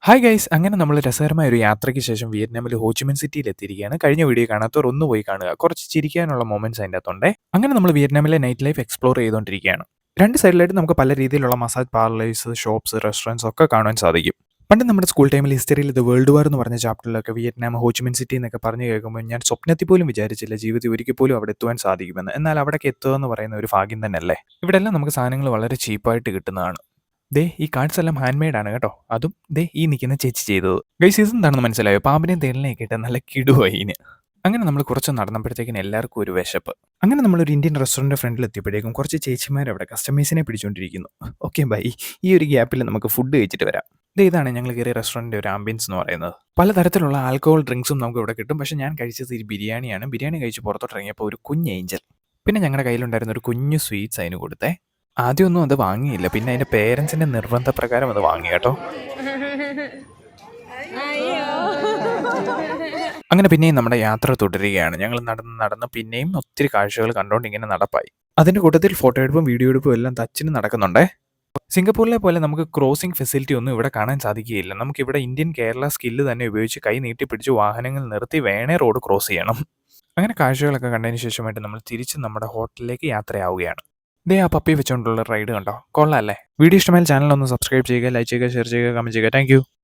Hi guys അങ്ങനെ നമ്മൾ രസകരമായ ഒരു യാത്രയ്ക്ക് ശേഷം വിയറ്റ്നാമിൽ ഹോച്ചിമിൻ സിറ്റിയിൽ എത്തിയിരിക്കുകയാണ്. കഴിഞ്ഞ വീഡിയോ കാണാത്തവർ ഒന്ന് പോയി കാണുക. കുറച്ച് ചിരിക്കാനുള്ള മൊമെന്റ്സ് അതിൻ്റെ അകത്തുണ്ടേ. അങ്ങനെ നമ്മൾ വിയറ്റ്നാമിലെ നൈറ്റ് ലൈഫ് എക്സ്പ്ലോർ ചെയ്തുകൊണ്ടിരിക്കുകയാണ്. രണ്ട് സൈഡിലായിട്ട് നമുക്ക് പല രീതിയിലുള്ള മസാജ് പാർലേഴ്സ്, ഷോപ്സ്, റെസ്റ്റോറൻറ്റ്സ് ഒക്കെ കാണാൻ സാധിക്കും. പണ്ട് നമ്മുടെ സ്കൂൾ ടൈമിൽ ഹിസ്റ്ററിയിൽ ഇത് വേൾഡ് വാർ എന്ന് പറഞ്ഞ ചാപ്റ്ററിലൊക്കെ വിയറ്റ്നാം ഹോച്ചിമിൻ സിറ്റി എന്നൊക്കെ പറഞ്ഞു കേൾക്കുമ്പോൾ ഞാൻ സ്വപ്നത്തിൽ പോലും വിചാരിച്ചില്ല ജീവിതത്തിൽ ഒരിക്കൽ പോലും അവിടെ എത്തുവാൻ സാധിക്കുമെന്ന്. എന്നാൽ അവിടേക്ക് എത്തുക എന്ന് പറയുന്ന ഒരു ഭാഗ്യം തന്നെയല്ലേ. ഇവിടെല്ലാം നമുക്ക് സാധനങ്ങൾ വളരെ ചീപ്പായിട്ട് കിട്ടുന്നതാണ്. ദേ ഈ കാർഡ്സ് എല്ലാം ഹാൻഡ് മെയ്ഡ് ആണ് കേട്ടോ. അതും ദേ ഈ നിൽക്കുന്ന ചേച്ചി ചെയ്തത്. ഗൈസ് ഇതെന്താണെന്ന് മനസ്സിലായോ? പാമ്പിനെയും തേളിനെയൊക്കെ ഇട്ട് നല്ല കിടുവായി ഇതിന്. അങ്ങനെ നമ്മൾ കുറച്ച് നടന്നപ്പോഴത്തേക്കിന് എല്ലാവർക്കും ഒരു വിശപ്പ്. അങ്ങനെ നമ്മളൊരു ഇന്ത്യൻ റെസ്റ്റോറൻറ്റ് ഫ്രണ്ടിൽ എത്തിയപ്പോഴേക്കും കുറച്ച് ചേച്ചിമാർ അവിടെ കസ്റ്റമേഴ്സിനെ പിടിച്ചുകൊണ്ടിരിക്കുന്നു. ഓക്കെ ബൈ, ഈ ഒരു ഗ്യാപ്പിൽ നമുക്ക് ഫുഡ് കഴിച്ചിട്ട് വരാം. ദേ ഇതാണ് ഞങ്ങൾ കയറിയ റെസ്റ്റോറൻറ്റിൻ്റെ ഒരു ആംബിയൻസ് എന്ന് പറയുന്നത്. പലതരത്തിലുള്ള ആൽക്കഹോൾ ഡ്രിങ്ക്സും നമുക്ക് ഇവിടെ കിട്ടും. പക്ഷേ ഞാൻ കഴിച്ചത് ഈ ബിരിയാണിയാണ്. ബിരിയാണി കഴിച്ച് പുറത്തോട്ട് ഇറങ്ങിയപ്പോൾ ഒരു കുഞ്ഞ് ഏഞ്ചൽ. പിന്നെ ഞങ്ങളുടെ കയ്യിലുണ്ടായിരുന്ന ഒരു കുഞ്ഞു സ്വീറ്റ്സ് അതിന് കൊടുത്തേ. ആദ്യമൊന്നും അത് വാങ്ങിയില്ല. പിന്നെ അതിൻ്റെ പേരൻസിൻ്റെ നിർബന്ധപ്രകാരം അത് വാങ്ങി കേട്ടോ. അങ്ങനെ പിന്നെയും നമ്മുടെ യാത്ര തുടരുകയാണ്. ഞങ്ങൾ നടന്ന് പിന്നെയും ഒത്തിരി കാഴ്ചകൾ കണ്ടുകൊണ്ട് ഇങ്ങനെ നടപ്പായി. അതിൻ്റെ കൂട്ടത്തിൽ ഫോട്ടോ എടുപ്പും വീഡിയോ എടുപ്പും എല്ലാം ടച്ചിന് നടക്കുന്നുണ്ടേ. സിംഗപ്പൂരിലെ പോലെ നമുക്ക് ക്രോസിംഗ് ഫെസിലിറ്റി ഒന്നും ഇവിടെ കാണാൻ സാധിക്കുകയില്ല. നമുക്കിവിടെ ഇന്ത്യൻ കേരള സ്കില്ല് തന്നെ ഉപയോഗിച്ച് കൈ നീട്ടിപ്പിടിച്ച് വാഹനങ്ങൾ നിർത്തി വേണേ റോഡ് ക്രോസ് ചെയ്യണം. അങ്ങനെ കാഴ്ചകളൊക്കെ കണ്ടതിന് ശേഷമായിട്ട് നമ്മൾ തിരിച്ച് നമ്മുടെ ഹോട്ടലിലേക്ക് യാത്രയാവുകയാണ്. ദേ ആ പപ്പി വെച്ചുകൊണ്ടുള്ള റൈഡ് കണ്ടോ, കൊള്ളാം അല്ലേ? വീഡിയോ ഇഷ്ടമായാൽ ചാനൽ ഒന്ന് സബ്സ്ക്രൈബ് ചെയ്യുക, ലൈക്ക് ചെയ്യുക, ഷെയർ ചെയ്യുക, കമന്റ് ചെയ്യുക. താങ്ക്